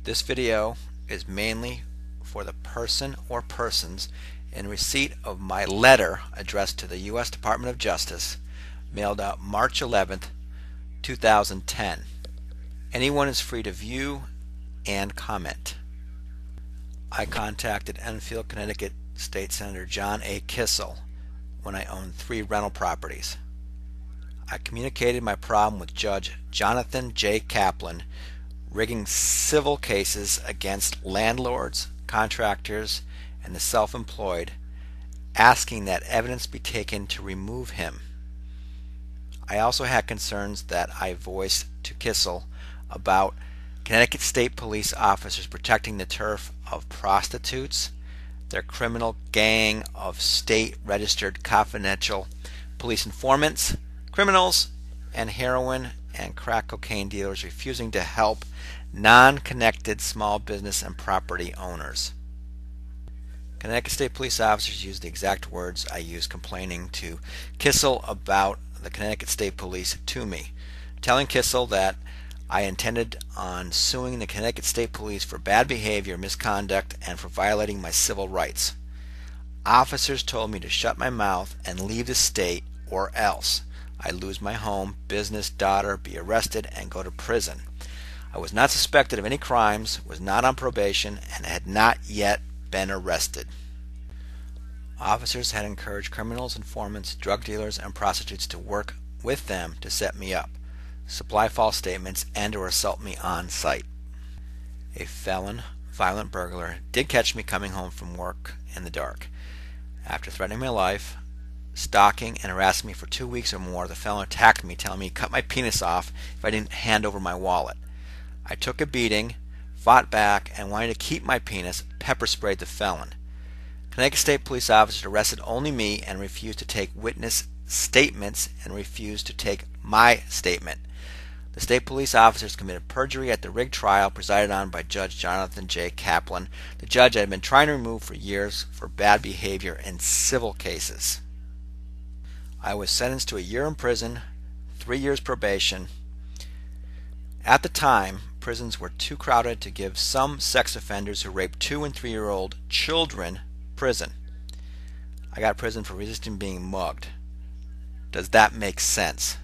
This video is mainly for the person or persons in receipt of my letter addressed to the U.S. Department of Justice, mailed out March 11th, 2010. Anyone is free to view and comment. I contacted Enfield, Connecticut State Senator John A. Kissel when I owned 3 rental properties. I communicated my problem with Judge Jonathan J. Kaplan, rigging civil cases against landlords, contractors, and the self-employed, asking that evidence be taken to remove him. I also had concerns that I voiced to Kissel about Connecticut State Police Officers protecting the turf of prostitutes, their criminal gang of state-registered confidential police informants, criminals, and heroin and crack cocaine dealers refusing to help non-connected small business and property owners. Connecticut State Police Officers used the exact words I used complaining to Kissel about the Connecticut State Police to me, telling Kissel that I intended on suing the Connecticut State Police for bad behavior, misconduct, and for violating my civil rights. Officers told me to shut my mouth and leave the state, or else I'd lose my home, business, daughter, be arrested, and go to prison. I was not suspected of any crimes, was not on probation, and had not yet been arrested. Officers had encouraged criminals, informants, drug dealers, and prostitutes to work with them to set me up, supply false statements, and or assault me on site. A felon, violent burglar, did catch me coming home from work in the dark. After threatening my life, stalking, and harassing me for 2 weeks or more, the felon attacked me, telling me he cut my penis off if I didn't hand over my wallet. I took a beating, fought back, and wanting to keep my penis, pepper sprayed the felon. Connecticut State Police officers arrested only me and refused to take witness statements and refused to take my statement. The state police officers committed perjury at the rigged trial presided on by Judge Jonathan J. Kaplan, the judge I had been trying to remove for years for bad behavior in civil cases. I was sentenced to a year in prison, 3 years probation. At the time, prisons were too crowded to give some sex offenders who raped 2- and 3-year-old children prison. I got prison for resisting being mugged. Does that make sense?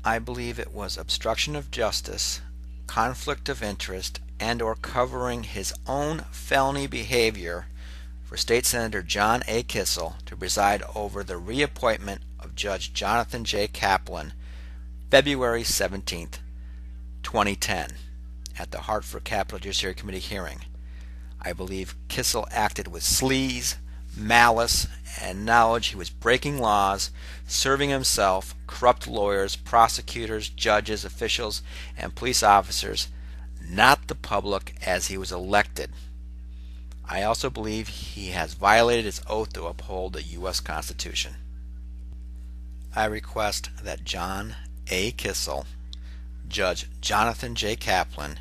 I believe it was obstruction of justice, conflict of interest, and or covering his own felony behavior for State Senator John A. Kissel to preside over the reappointment of Judge Jonathan J. Kaplan, February 17th, 2010, at the Hartford Capitol Judiciary Committee hearing. I believe Kissel acted with sleaze, malice, and knowledge he was breaking laws, serving himself, corrupt lawyers, prosecutors, judges, officials, and police officers, not the public, as he was elected. I also believe he has violated his oath to uphold the U.S. Constitution. I request that John A. Kissel, Judge Jonathan J. Kaplan,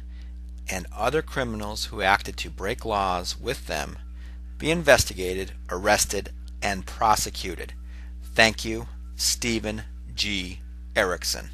and other criminals who acted to break laws with them be investigated, arrested, and prosecuted. Thank you, Stephen G. Erickson.